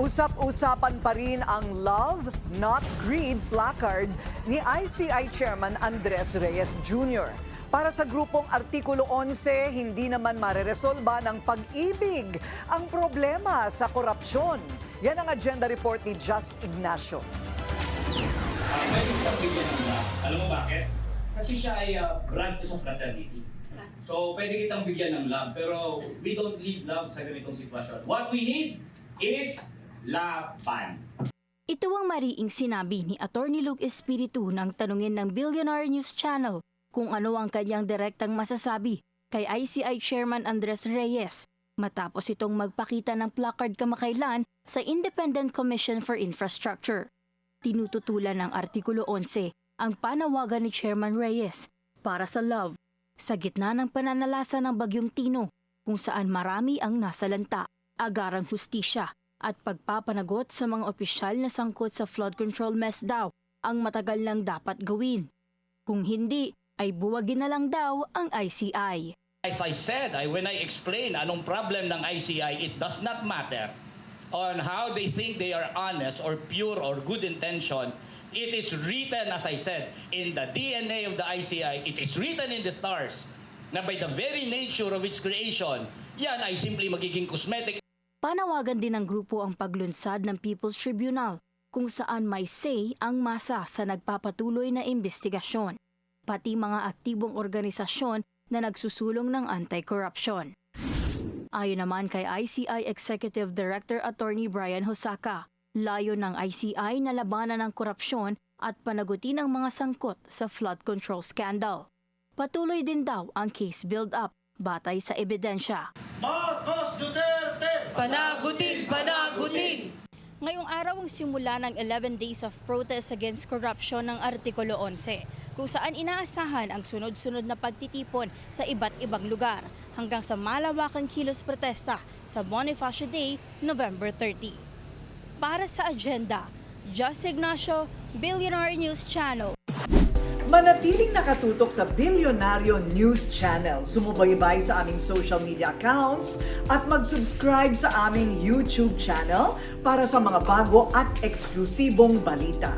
Usap-usapan pa rin ang Love, Not Greed placard ni ICI Chairman Andres Reyes Jr. Para sa grupong Artikulo 11, hindi naman mareresolba ng pag-ibig ang problema sa korupsyon. Yan ang agenda report ni Just Ignacio. Pwede kitang bigyan ng love. Alam mo bakit? Kasi siya ay brand ko sa fraternity. So, pwede kitang bigyan ng love. Pero we don't need love sa ganitong sitwasyon. What we need is laban. Ito ang mariing sinabi ni Attorney Luke Espiritu nang tanungin ng Billionaire News Channel kung ano ang kanyang direktang masasabi kay ICI Chairman Andres Reyes matapos itong magpakita ng placard kamakailan sa Independent Commission for Infrastructure. Tinututulan ng Artikulo 11 ang panawagan ni Chairman Reyes para sa love sa gitna ng pananalasa ng Bagyong Tino kung saan marami ang nasalanta, agarang hustisya at pagpapanagot sa mga opisyal na sangkot sa flood control mess daw ang matagal nang dapat gawin. Kung hindi, ay buwagin na lang daw ang ICI. As I said, when I explain anong problem ng ICI, it does not matter on how they think they are honest or pure or good intention. It is written, as I said, in the DNA of the ICI, it is written in the stars na by the very nature of its creation, yan ay simply magiging cosmetic. Panawagan din ng grupo ang paglunsad ng People's Tribunal kung saan may say ang masa sa nagpapatuloy na investigasyon, pati mga aktibong organisasyon na nagsusulong ng anti-corruption. Ayon naman kay ICI Executive Director Attorney Brian Hosaka, layo ng ICI na labanan ng korupsyon at panagutin ang mga sangkot sa flood control scandal. Patuloy din daw ang case build-up batay sa ebidensya. Marcos Duterte! Panagutin! Panagutin! Ngayong araw ang simula ng 11 days of protest against corruption ng Artikulo 11, kung saan inaasahan ang sunod-sunod na pagtitipon sa iba't ibang lugar hanggang sa malawakang kilos protesta sa Bonifacio Day, November 30. Para sa agenda, Just Ignacio, Billionaire News Channel. Manatiling nakatutok sa Bilyonaryo News Channel. Sumubaybay sa aming social media accounts at mag-subscribe sa aming YouTube channel para sa mga bago at eksklusibong balita.